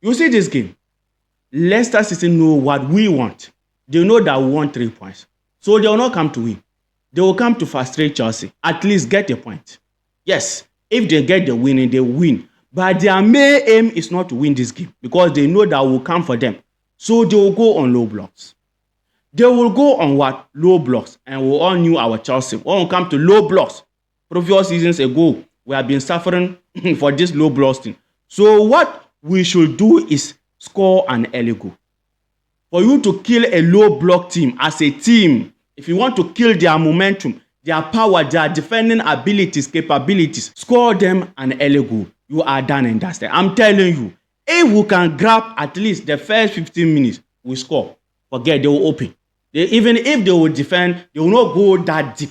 You see this game, Leicester City know what we want. They know that we want 3 points. So they will not come to win. They will come to frustrate Chelsea. At least get a point. Yes, if they get the winning, they win. But their main aim is not to win this game because they know that will come for them. So they will go on low blocks. They will go on what? Low blocks. And we all knew our Chelsea. When we come to low blocks, previous seasons ago, we have been suffering for this low blocks thing. So what we should do is score an early goal. For you to kill a low block team as a team, if you want to kill their momentum, their power, their defending abilities, capabilities, score them an early goal. You are done and dusted. I'm telling you, if we can grab at least the first 15 minutes, we score. Forget, they will open. Even if they will defend, they will not go that deep.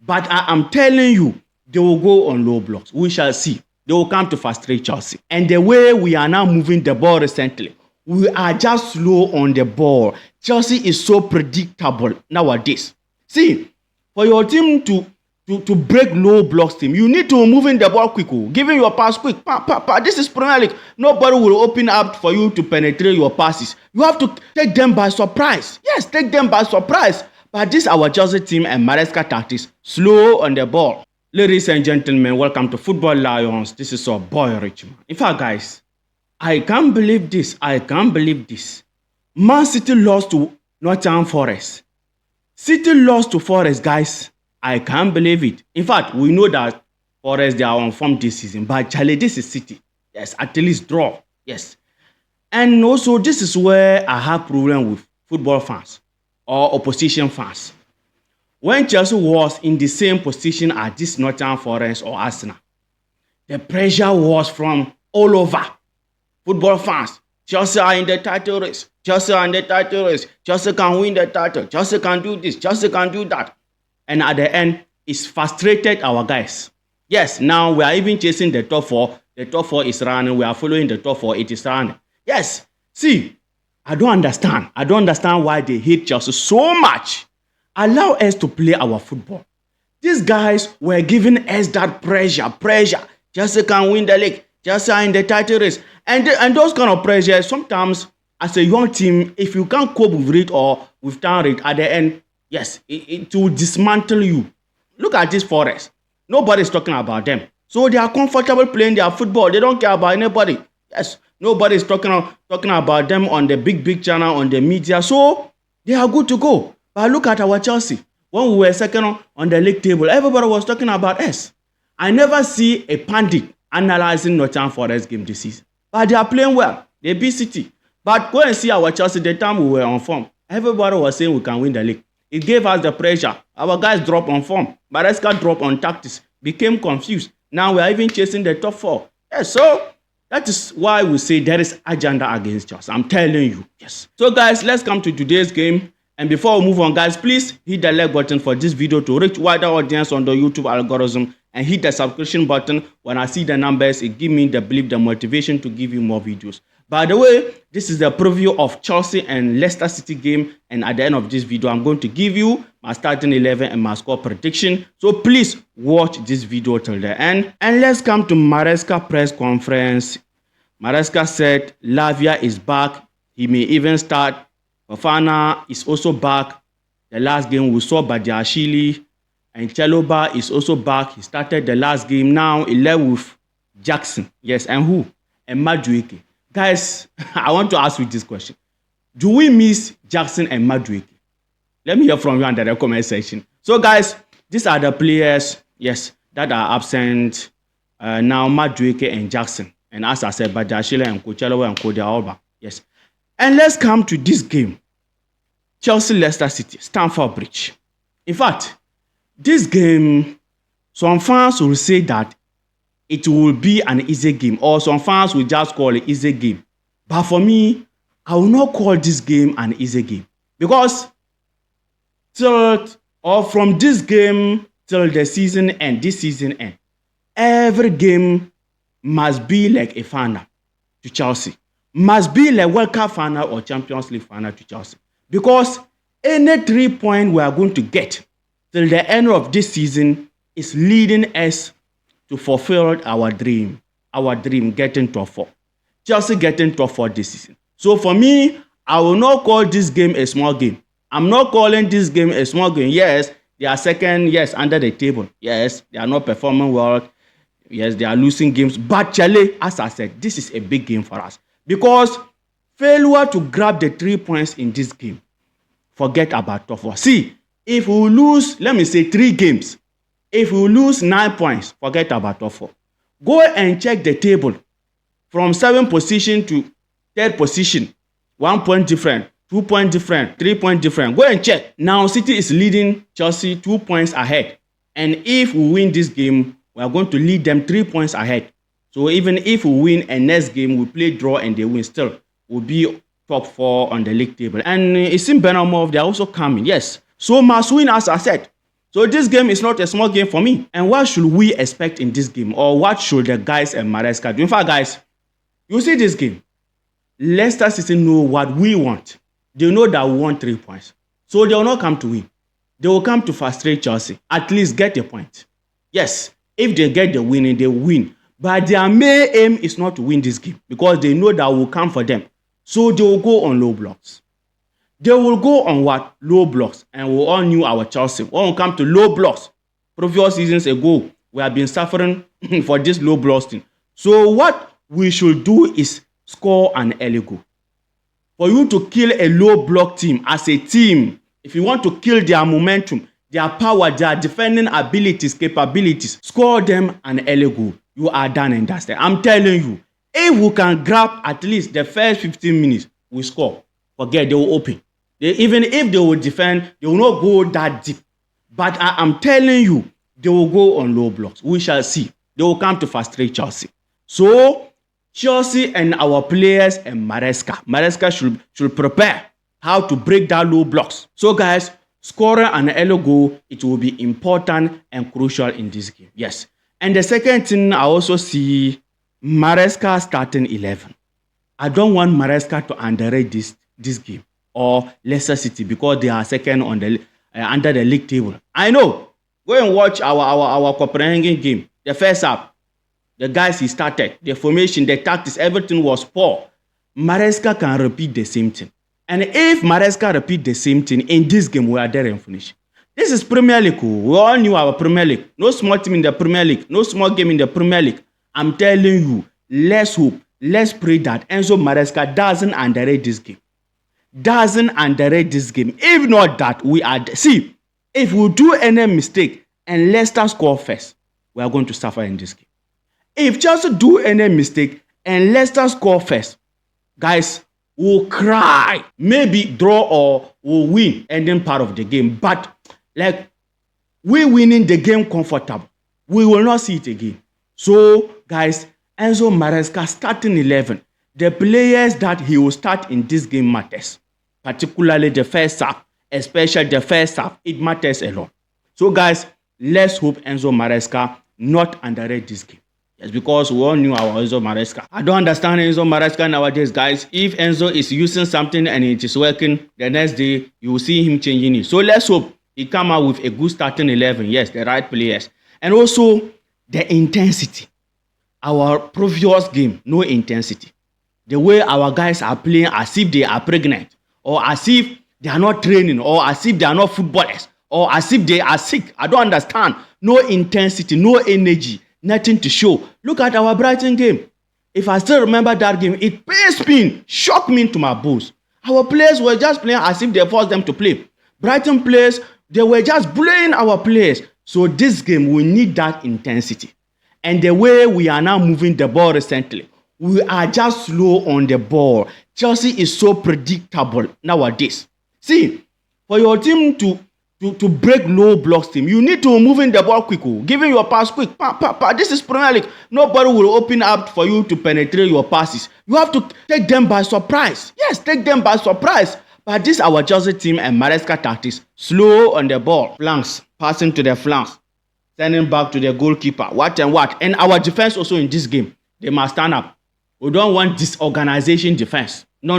But I am telling you, they will go on low blocks. We shall see. They will come to frustrate Chelsea. And the way we are now moving the ball recently, we are just slow on the ball. Chelsea is so predictable nowadays. See, for your team to break low blocks team, you need to move in the ball quick, giving your pass quick. This is Premier League. Nobody will open up for you to penetrate your passes. You have to take them by surprise. Yes, take them by surprise. But this our Chelsea team and Maresca tactics, slow on the ball. Ladies and gentlemen, welcome to Football Lions. This is our boy Richmond. In fact, guys, I can't believe this. I can't believe this. Man City lost to Nottingham Forest. City lost to Forest, guys. I can't believe it. In fact, we know that Forest, they are on form this season. But Charlie, this is City. Yes, at least draw. Yes. And also, this is where I have problem with football fans or opposition fans. When Chelsea was in the same position as this Nottingham Forest or Arsenal, the pressure was from all over. Football fans, Chelsea are in the title race. Chelsea are in the title race. Chelsea can win the title. Chelsea can do this. Chelsea can do that. And at the end, it's frustrated our guys. Yes, now we are even chasing the top 4. The top 4 is running. We are following the top 4. It is running. Yes. See, I don't understand. I don't understand why they hate Chelsea so much. Allow us to play our football. These guys were giving us that pressure. Chelsea can win the league. Chelsea are in the title race. And those kind of pressures, sometimes as a young team, if you can't cope with it or withstand it, at the end, yes, it will dismantle you. Look at this Forest. Nobody is talking about them. So they are comfortable playing their football. They don't care about anybody. Yes, nobody is talking about them on the big channel, on the media. So they are good to go. But look at our Chelsea. When we were second on the league table, everybody was talking about us. I never see a pundit analyzing Nottingham Forest game this season. But they are playing well. They beat City. But go and see our Chelsea the time we were on form. Everybody was saying we can win the league. It gave us the pressure. Our guys dropped on form. Maresca dropped on tactics. Became confused. Now we are even chasing the top 4. Yes, so that is why we say there is agenda against Chelsea. I'm telling you. Yes. So guys, let's come to today's game. And before we move on, guys, please hit the like button for this video to reach wider audience on the YouTube algorithm, and hit the subscription button. When I see the numbers, it gives me the belief, the motivation to give you more videos. By the way, this is the preview of Chelsea and Leicester City game, and at the end of this video, I'm going to give you my starting 11 and my score prediction. So please watch this video till the end. And let's come to Maresca press conference. Maresca said Lavia is back. He may even start. Fofana is also back. The last game we saw Badiashile, and Chalobah is also back. He started the last game. Now he left with Jackson. Yes, and who? And Madueke. Guys, I want to ask you this question. Do we miss Jackson and Madueke? Let me hear from you under the comment section. So guys, these are the players, yes, that are absent. Now Madueke and Jackson. And as I said, Badiashile and Chalobah and Kodia all back. Yes. And let's come to this game. Chelsea-Leicester City, Stamford Bridge. In fact, this game, some fans will say that it will be an easy game, or some fans will just call it easy game. But for me, I will not call this game an easy game. Because from this game till the season end, this season end, every game must be like a final to Chelsea. Must be like World Cup final or Champions League final to Chelsea. Because any 3 points we are going to get till the end of this season is leading us to fulfill our dream getting top 4. Chelsea getting top 4 this season. So for me, I will not call this game a small game. I'm not calling this game a small game. Yes, they are second, yes, under the table. Yes, they are not performing well. Yes, they are losing games. But Chale, as I said, this is a big game for us. Because failure to grab the 3 points in this game, forget about top 4. See, if we lose, let me say 3 games, if we lose 9 points, forget about top 4. Go and check the table. From 7th position to 3rd position, 1 point different, 2 point different, 3 point different. Go and check. Now City is leading Chelsea 2 points ahead. And if we win this game, we are going to lead them 3 points ahead. So even if we win a next game, we play draw and they win, still we'll be top 4 on the league table. And it's in Benamov, they're also coming. Yes. So must win, as I said. So this game is not a small game for me. And what should we expect in this game? Or what should the guys and Maresca do? In fact, guys, you see this game, Leicester City know what we want. They know that we want 3 points. So they will not come to win. They will come to frustrate Chelsea. At least get a point. Yes, if they get the winning, they win. But their main aim is not to win this game because they know that will come for them. So they will go on low blocks. They will go on what? Low blocks. And we all knew our Chelsea. When we come to low blocks, previous seasons ago, we have been suffering for this low blocks thing. So what we should do is score an early goal. For you to kill a low block team as a team, if you want to kill their momentum, their power, their defending abilities, capabilities, score them an early goal. You are done and dusted. I'm telling you, if we can grab at least the first 15 minutes, we score. Forget, they will open. Even if they will defend, they will not go that deep. But I am telling you, they will go on low blocks. We shall see. They will come to frustrate Chelsea. So Chelsea and our players and Maresca should prepare how to break down low blocks. So guys, scoring an early goal, it will be important and crucial in this game. Yes. And the second thing, I also see Maresca starting 11. I don't want Maresca to underrate this game or Leicester City because they are second on the under the league table. I know. Go and watch our Copenhagen game. The first half. The guys he started, the formation, the tactics, everything was poor. Maresca can repeat the same thing. And if Maresca repeat the same thing in this game, we are there and finish. This is Premier League. We all knew our Premier League. No small team in the Premier League. No small game in the Premier League. I'm telling you, let's hope, let's pray that Enzo Maresca doesn't underrate this game. Doesn't underrate this game. If not that, we are... See, if we do any mistake and Leicester score first, we are going to suffer in this game. If Chelsea do any mistake and Leicester score first, guys, we'll cry. Maybe draw or we'll win ending part of the game. But like we winning the game comfortable, we will not see it again. So guys, Enzo Maresca starting 11. The players that he will start in this game matters. Particularly the first half, especially the first half, it matters a lot. So guys, let's hope Enzo Maresca not underrate this game. Yes, because we all knew our Enzo Maresca. I don't understand Enzo Maresca nowadays, guys. If Enzo is using something and it is working, the next day you will see him changing it. So let's hope he come out with a good starting 11. Yes, the right players. And also the intensity. Our previous game, no intensity. The way our guys are playing as if they are pregnant, or as if they are not training, or as if they are not footballers, or as if they are sick. I don't understand. No intensity, no energy. Nothing to show. Look at our Brighton game. If I still remember that game, it pissed me, shocked me to my bones. Our players were just playing as if they forced them to play. Brighton players, they were just bullying our players. So this game, we need that intensity. And the way we are now moving the ball recently, we are just slow on the ball. Chelsea is so predictable nowadays. See, for your team to break low blocks team, you need to move in the ball quick, giving your pass quick. This is Premier League. Nobody will open up for you to penetrate your passes. You have to take them by surprise. Yes, take them by surprise. But this our Chelsea team and Maresca tactics, slow on the ball, flanks, passing to the flanks, sending back to the goalkeeper, what and what. And our defense also in this game, they must stand up. We don't want disorganization defense. No.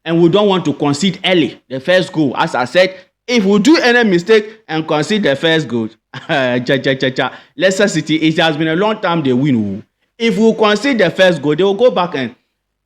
And we don't want to concede early. The first goal, as I said, if we do any mistake and concede the first goal, Leicester City, it has been a long time they win. If we concede the first goal, they will go back and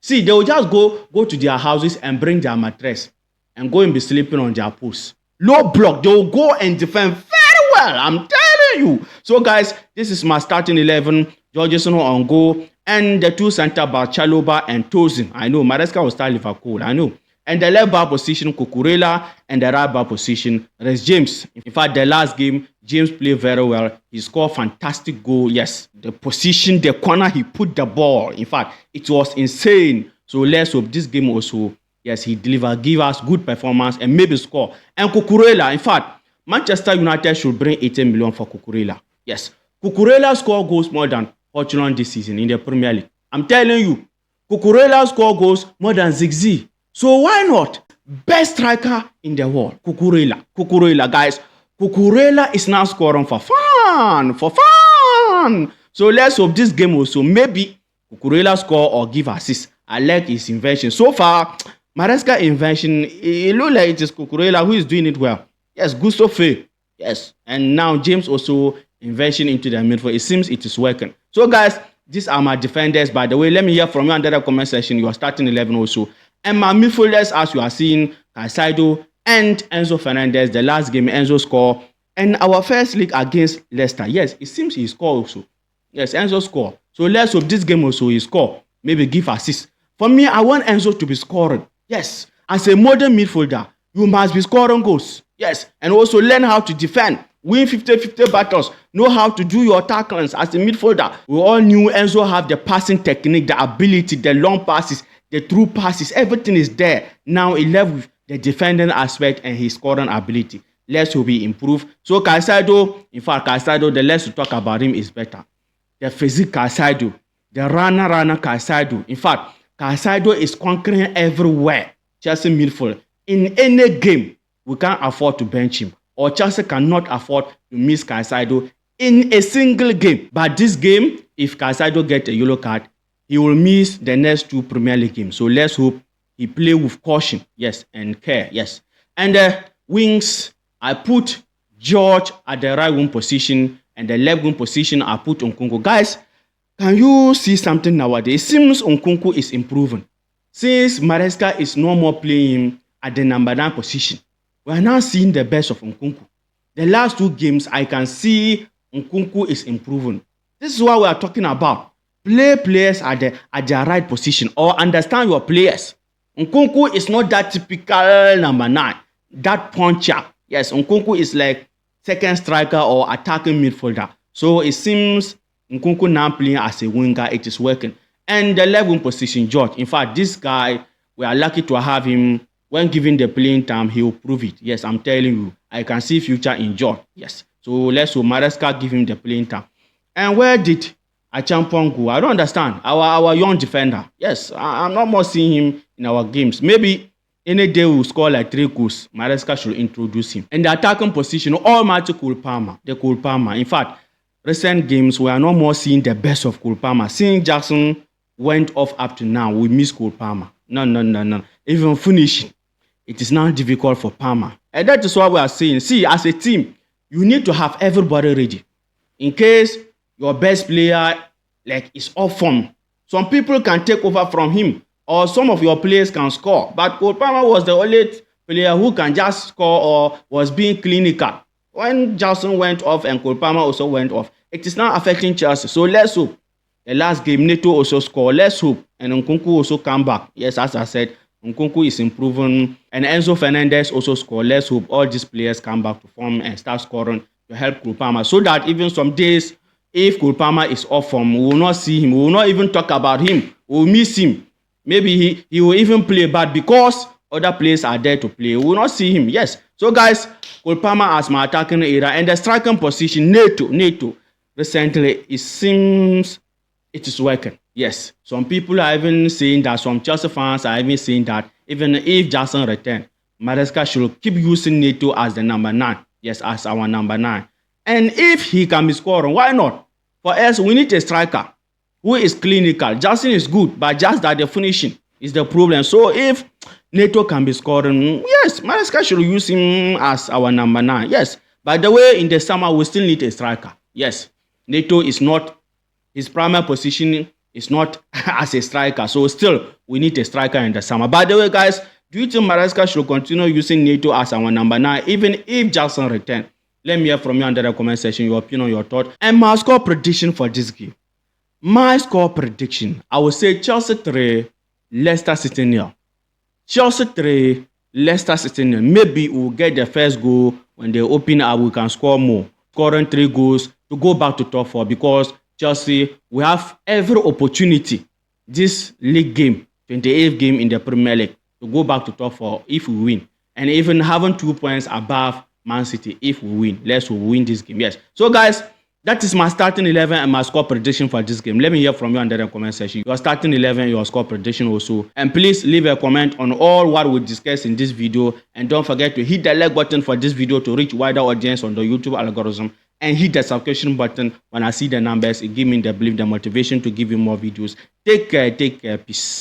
See, they will just go to their houses and bring their mattress and go and be sleeping on their posts. Low block, they will go and defend very well. I'm telling you. So, guys, this is my starting 11. Georgeson on goal. And the two center backs, Chalobah and Tosin. I know, Maresca will start Liverpool. I know. And the left back position, Cucurella, and the right back position, Reece James. In fact, the last game, James played very well. He scored fantastic goal. Yes, the position, the corner, he put the ball. In fact, it was insane. So let's hope this game also, yes, he delivered, give us good performance and maybe score. And Cucurella, in fact, Manchester United should bring 18 million for Cucurella. Yes, Cucurella scored goals more than Hojlund this season in the Premier League. I'm telling you, Cucurella scored goals more than Ziggy. So why not? Best striker in the world, Cucurella. Cucurella, guys. Cucurella is now scoring for fun. So let's hope this game also, maybe Cucurella score or give assist. I like his invention. So far, Maresca invention, it looks like it is Cucurella who is doing it well. Yes, Gusto. Yes. And now James also invention into the midfield. It seems it is working. So guys, these are my defenders. By the way, let me hear from you under the comment section. You are starting 11 also. And my midfielders, as you are seeing, Caicedo and Enzo Fernandez. The last game, Enzo scored. And our first league against Leicester. Yes, it seems he scored also. Yes, Enzo scored. So let's hope this game also he score. Maybe give assist. For me, I want Enzo to be scoring. Yes, as a modern midfielder, you must be scoring goals. Yes, and also learn how to defend. Win 50-50 battles. Know how to do your tacklings as a midfielder. We all knew Enzo have the passing technique, the ability, the long passes, the through passes. Everything is there. Now he left with the defending aspect and his scoring ability. Let's hope he improve. So Caicedo, in fact, Caicedo, the less to talk about him is better. The physique Caicedo, the runner Caicedo. In fact, Caicedo is conquering everywhere. Chelsea midfield. In any game, we can't afford to bench him. Or Chelsea cannot afford to miss Caicedo in a single game. But this game, if Caicedo gets a yellow card, he will miss the next two Premier League games. So let's hope he play with caution, yes, and care, yes. And the wings, I put George at the right wing position, and the left wing position, I put Nkunku. Guys, can you see something nowadays? It seems Nkunku is improving. Since Maresca is no more playing at the number 9 position, we are now seeing the best of Nkunku. The last two games, I can see Nkunku is improving. This is what we are talking about. Play players at their right position or understand your players. Nkunku is not that typical number 9, that puncher. Yes, Nkunku is like second striker or attacking midfielder. So it seems Nkunku now playing as a winger, it is working. And the left wing position, George. In fact, this guy, we are lucky to have him. When given the playing time, he will prove it. Yes, I'm telling you, I can see future in George. Yes. So let's hope Maresca give him the playing time. And where did Achampong go? I don't understand. Our young defender. Yes, I'm not more seeing him in our games. Maybe any day we'll score like 3 goals. Maresca should introduce him. And the attacking position, almighty Cole Palmer. The Cole Palmer. In fact, recent games, we are no more seeing the best of Cole Palmer. Seeing Jackson went off up to now, we miss Cole Palmer. No. Even finishing, it is now difficult for Palmer. And that is what we are saying. See, as a team, you need to have everybody ready. In case your best player is off form, some people can take over from him, or some of your players can score. But Cole Palmer was the only player who can just score or was being clinical. When Jackson went off and Cole Palmer also went off, it is now affecting Chelsea. So let's hope. The last game, Neto also scored. Let's hope. And Nkunku also come back. Yes, as I said, Nkunku is improving. And Enzo Fernandez also scored. Let's hope all these players come back to form and start scoring to help Cole Palmer. So that even some days, if Cole Palmer is off form, we will not see him. We will not even talk about him. We will miss him. Maybe he will even play bad because other players are there to play. We will not see him. Yes. So guys, Cole Palmer as my attacking era. And the striking position, Neto. Recently, it seems it is working. Yes. Some people are even saying that, some Chelsea fans are even saying that even if Jackson returns, Maresca should keep using Neto as the number 9. Yes, as our number 9. And if he can be scoring, why not? For us, we need a striker who is clinical. Jackson is good, but just that the finishing is the problem. So if Neto can be scoring, yes, Maresca should use him as our number 9. Yes. By the way, in the summer, we still need a striker. Yes. Neto is not his primary position. It's not as a striker. So still, we need a striker in the summer. By the way, guys, do you think Maresca should continue using Neto as our number 9, even if Jackson returns? Let me hear from you under the comment section, your opinion, your thought, and my score prediction for this game. My score prediction, I will say Chelsea 3, Leicester City 0. Chelsea 3, Leicester City 0. Maybe we'll get the first goal. When they open up, we can score more. Scoring 3 goals to go back to top 4, because Chelsea, we have every opportunity this league game, 28th game in the Premier League, to go back to top 4 if we win. And even having 2 points above Man City if we win. Let's win this game. Yes. So guys, that is my starting 11 and my score prediction for this game. Let me hear from you under the comment section. Your starting 11, your score prediction also. And please leave a comment on all what we discussed in this video. And don't forget to hit the like button for this video to reach wider audience on the YouTube algorithm. And hit the subscription button when I see the numbers. It gives me the belief, the motivation to give you more videos. Take care, peace.